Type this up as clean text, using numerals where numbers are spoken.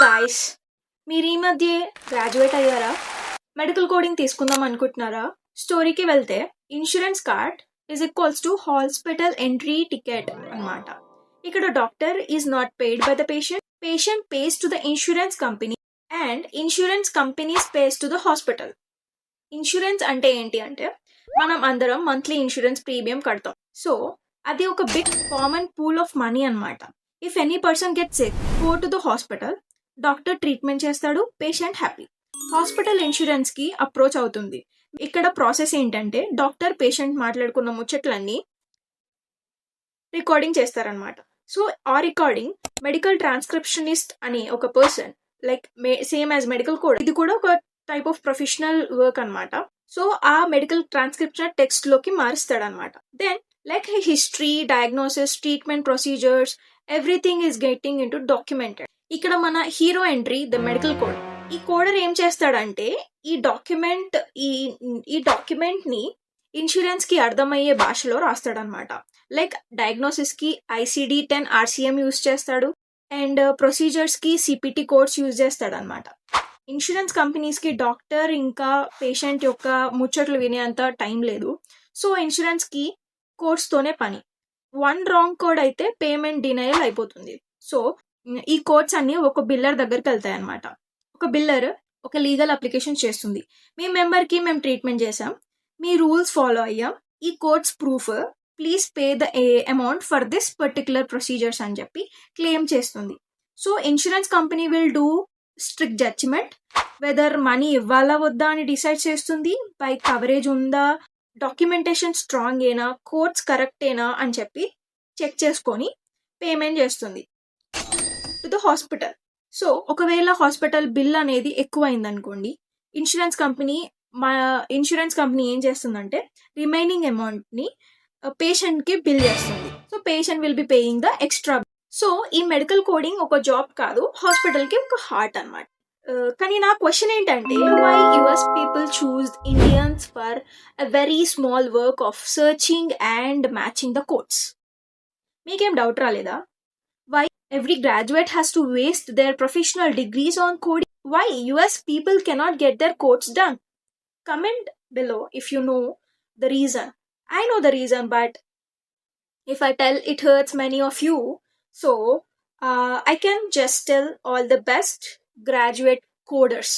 Guys, మీరు ఈ మధ్య గ్రాడ్యుయేట్ అయ్యారా? మెడికల్ కోడింగ్ తీసుకుందాం అనుకుంటున్నారా? స్టోరీకి వెళ్తే insurance card is equals to hospital entry ticket అన్నమాట. ఇక్కడ doctor is not paid by the patient, patient pays to the insurance company and insurance companies pays to the hospital. Insurance అంటే ఏంటి అంటే మనం అందరం మంత్లీ ఇన్సూరెన్స్ ప్రీమియం కడతాం. So అది ఒక big common pool of money అన్నమాట. If any person get sick, go to the hospital, doctor treatment చేస్తాడు, పేషెంట్ హ్యాపీ. హాస్పిటల్ ఇన్సూరెన్స్ కి అప్రోచ్ అవుతుంది. ఇక్కడ ప్రాసెస్ ఏంటంటే డాక్టర్ పేషెంట్ మాట్లాడుకున్న ముచ్చట్లన్నీ రికార్డింగ్ చేస్తారనమాట. సో ఆ రికార్డింగ్ మెడికల్ ట్రాన్స్క్రిప్షనిస్ట్ అనే ఒక person, like same as medical code, ఇది కూడా ఒక టైప్ ఆఫ్ ప్రొఫెషనల్ వర్క్ అనమాట. సో ఆ మెడికల్ ట్రాన్స్క్రిప్షన్ టెక్స్ట్ లోకి మారుస్తాడనమాట. Then like history, diagnosis, treatment procedures, everything is getting into documented. ఇక్కడ మన hero entry the medical code. ఈ కోడర్ ఏం చేస్తాడంటే ఈ డాక్యుమెంట్ ని ఇన్సూరెన్స్ కి అర్థమయ్యే భాషలో రాస్తాడనమాట. లైక్ డయాగ్నోసిస్ కి ICD-10 RCM యూజ్ చేస్తాడు అండ్ ప్రొసీజర్స్ కి CPT కోడ్స్ యూజ్ చేస్తాడనమాట. ఇన్సూరెన్స్ కంపెనీస్ కి డాక్టర్ ఇంకా పేషెంట్ యొక్క ముచ్చట్లు వినేంత టైం లేదు. సో ఇన్సూరెన్స్ కి కోడ్స్ తోనే పని. వన్ రాంగ్ కోడ్ అయితే పేమెంట్ డినయల్ అయిపోతుంది. సో ఈ కోడ్స్ అన్ని ఒక బిల్లర్ దగ్గరికి వెళ్తాయి అనమాట. ఒక బిల్లర్ ఒక లీగల్ అప్లికేషన్ చేస్తుంది. మీ మెంబర్ కి మేము ట్రీట్మెంట్ చేసాం, మీ రూల్స్ ఫాలో అయ్యాం, ఈ codes proof, please pay the amount for this particular procedures అని చెప్పి క్లెయిమ్ చేస్తుంది. So insurance company will do strict judgement, whether money ఇవ్వాలా వద్దా అని డిసైడ్ చేస్తుంది. బై కవరేజ్ ఉందా, డాక్యుమెంటేషన్ స్ట్రాంగ్ ఏనా, కోడ్స్ కరెక్టేనా అని చెప్పి చెక్ చేసుకొని పేమెంట్ చేస్తుంది టు ద హాస్పిటల్. సో ఒకవేళ హాస్పిటల్ బిల్ అనేది ఎక్కువైంది అనుకోండి, ఇన్సూరెన్స్ కంపెనీ ఏం చేస్తుందంటే రిమైనింగ్ అమౌంట్ ని పేషెంట్ కి బిల్ చేస్తుంది. So patient will be paying the extra. So ఈ మెడికల్ కోడింగ్ ఒక జాబ్ కాదు, హాస్పిటల్ కి ఒక హార్ట్ అన్నమాట. కానీ నా క్వశ్చన్ ఏంటంటే, why US people choose Indians for a very small work of searching and matching the codes? మీకేం డౌట్ రాలేదా? Why every graduate has to waste their professional degrees on coding? Why US people cannot get their codes done? Comment below if you know the reason. I know the reason, but if I tell, it hurts many of you. So I can just tell all the best graduate coders.